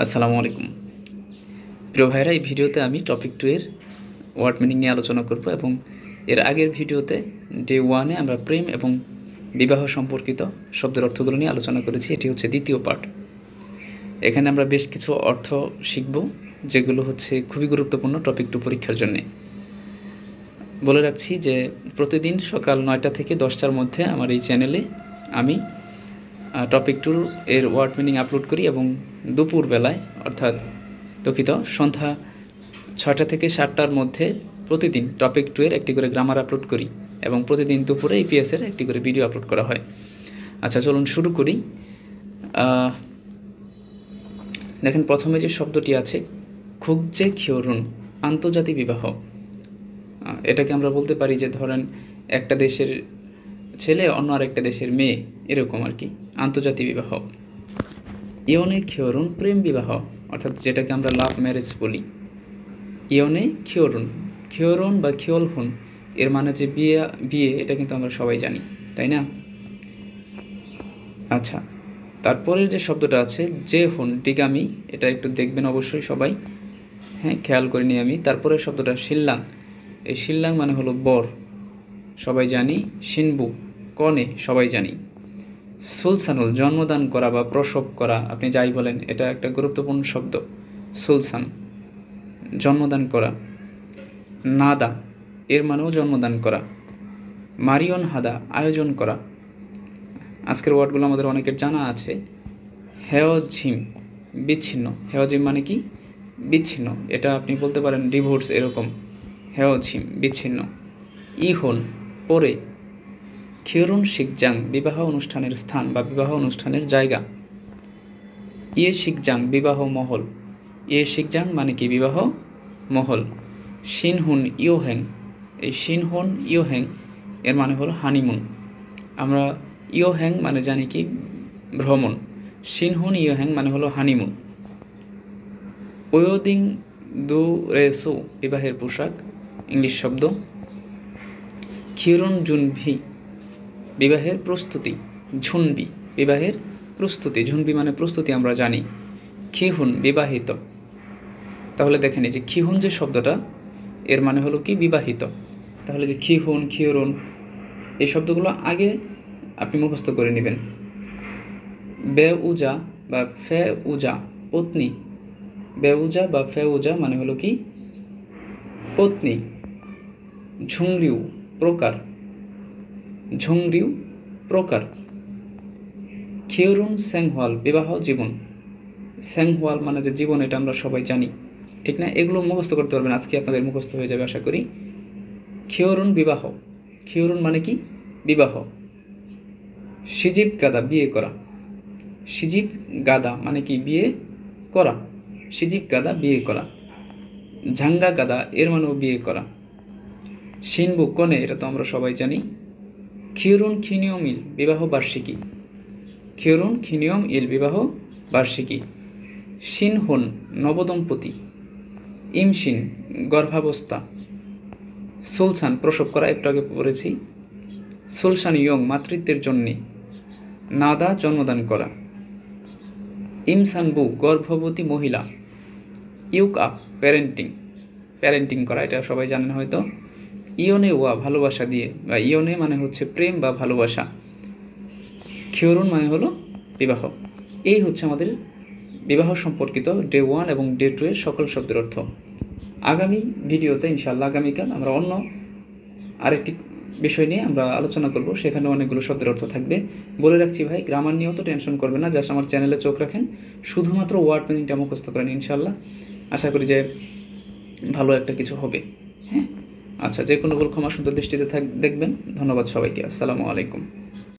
আসসালামু আলাইকুম প্রিয় ভাইরা, এই ভিডিওতে আমি টপিক 2 এর ওয়ার্ড মিনিং নিয়ে আলোচনা করব এবং এর আগের ভিডিওতে ডে 1-এ আমরা প্রেম এবং বিবাহ সম্পর্কিত শব্দের অর্থগুলো নিয়ে আলোচনা করেছি। এটি হচ্ছে দ্বিতীয় পার্ট। এখানে আমরা বেশ কিছু অর্থ শিখব যেগুলো হচ্ছে খুবই গুরুত্বপূর্ণ টপিক 2 পরীক্ষার জন্য। বলে রাখছি যে প্রতিদিন সকাল 9টা থেকে 10টার মধ্যে আমার এই চ্যানেলে আমি টপিক 2 এর ওয়ার্ড মিনিং আপলোড করি এবং দুপুর বেলায় অর্থাৎ সন্ধ্যা 6টা থেকে 7টার মধ্যে প্রতিদিন টপিক 2 এর একটি করে গ্রামার আপলোড করি এবং প্রতিদিন দুপুরে ইপিএসের একটি করে ভিডিও আপলোড করা হয়। আচ্ছা, চলুন শুরু করি। দেখেন, প্রথমে যে শব্দটি আছে খুগজে খিওরুন, আন্তর্জাতিক বিবাহ। এটাকে আমরা বলতে পারি যে ধরেন একটা দেশের ছেলে অন্য আরেকটা দেশের মেয়ে, এরকম আর কি, আন্তর্জাতিক বিবাহ। ইয়নে খিওরুন, প্রেম বিবাহ, অর্থাৎ যেটাকে আমরা লাভ ম্যারেজ বলি। ইয়নে খিওরুন, খিওরুন বা খিওলহুন এর মানে যে বিয়ে, এটা কিন্তু আমরা সবাই জানি, তাই না? আচ্ছা, তারপরের যে শব্দটা আছে যে হুন, ডিগামি, এটা একটু দেখবেন অবশ্যই সবাই, হ্যাঁ, খেয়াল করিনি আমি। তারপরের শব্দটা শিল্লাং, এই শিল্লাং মানে হলো বর, সবাই জানি। শিনবু, কনে, সবাই জানি। সুলসানুল, জন্মদান করা বা প্রসব করা, আপনি যাই বলেন, এটা একটা গুরুত্বপূর্ণ শব্দ। সুলসান, জন্মদান করা। নাদা, এর মানেও জন্মদান করা। মারিয়ন হাদা, আয়োজন করা। আজকের ওয়ার্ডগুলো আমাদের অনেকের জানা আছে। হেওঝিম, বিচ্ছিন্ন। হেওঝিম মানে কি? বিচ্ছিন্ন। এটা আপনি বলতে পারেন ডিভোর্স, এরকম। হেওঝিম, বিচ্ছিন্ন। ইহন, পরে। খিওরুন শিকজাং, বিবাহ অনুষ্ঠানের স্থান বা বিবাহ অনুষ্ঠানের জায়গা। ইয়ে শিকজাং, বিবাহ মহল। ইয়ে শিকজাং মানে কি? বিবাহ মহল। শিনহুন ইয়োহ্যাং, এই শিনহুন ইয়োহ্যাং এর মানে হলো হানিমুন। আমরা ইয়োহ্যাং মানে জানি কি? ভ্রমণ। শিনহুন ইয়োহ্যাং মানে হলো হানিমুন। ওয়োদিং দু রেসো, বিবাহের পোশাক, ইংলিশ শব্দ। খিওরুন জুনভি, বিবাহের প্রস্তুতি। ঝুনবি, বিবাহের প্রস্তুতি। ঝুনবি মানে প্রস্তুতি, আমরা জানি। খিহুন, বিবাহিত। তাহলে দেখেন, এই যে খিহুন যে শব্দটা, এর মানে হলো কি? বিবাহিত। তাহলে যে খিহুন, খিওরুন, এই শব্দগুলো আগে আপনি মুখস্থ করে নেবেন। বেউজা বা ফেউজা, পত্নী। বেউজা বা ফেউজা মানে হলো কি? পত্নী। ঝুংরিউ, প্রকার। ঝুংরিউ, প্রকার। খিওরুন স্যাংহওয়াল, বিবাহ জীবন। স্যাংহওয়াল মানে যে জীবন, এটা আমরা সবাই জানি, ঠিক না? এগুলো মুখস্থ করতে পারবেন, আজকে আপনাদের মুখস্থ হয়ে যাবে আশা করি। খিওরুন, বিবাহ। খিওরুন মানে কি? বিবাহ। সিজিব গাদা, বিয়ে করা। সিজিব গাদা মানে কি? বিয়ে করা। সিজিব গাদা, বিয়ে করা। ঝাঙ্গা গাদা, এর মানেও বিয়ে করা। শিনবু, কনে, এটা তো আমরা সবাই জানি। খিওরুন খিনিয়ম ইল, বিবাহ বার্ষিকী। খিওরুন খিনিয়ম ইল, বিবাহ বার্ষিকী। শিনহুন, নবদম্পতি। ইমশিন, গর্ভাবস্থা। সুলসান, প্রসব করা, একটু আগে পড়েছি। সুলসান ইয়ং, মাতৃত্বের জন্যে। নাদা, জন্মদান করা। ইমসানবু, গর্ভবতী মহিলা। ইউক আপ, প্যারেন্টিং, প্যারেন্টিং করা, এটা সবাই জানেন হয়তো। ইয়নে ওয়া, ভালোবাসা দিয়ে, বা ইয়নে মানে হচ্ছে প্রেম বা ভালোবাসা। খিওরুন মানে হলো বিবাহ। এই হচ্ছে আমাদের বিবাহ সম্পর্কিত ডে 1 এবং ডে 2 এর সকল শব্দের অর্থ। আগামী ভিডিওতে ইনশাআল্লাহ, আগামীকাল আমরা অন্য আরেকটি বিষয় নিয়ে আমরা আলোচনা করব, সেখানে অনেকগুলো শব্দের অর্থ থাকবে। বলে রাখছি ভাই, গ্রামার নিয়েও তো টেনশন করবেন না, জাস্ট আমার চ্যানেলে চোখ রাখেন, শুধুমাত্র ওয়ার্ড মিনিংটা মুখস্থ করেন, ইনশাআল্লাহ আশা করি যে ভালো একটা কিছু হবে। হ্যাঁ, আচ্ছা, যে কোনো ভুল ক্ষমা সুন্দর দৃষ্টিতে দেখবেন। ধন্যবাদ সবাইকে। আসসালামু আলাইকুম।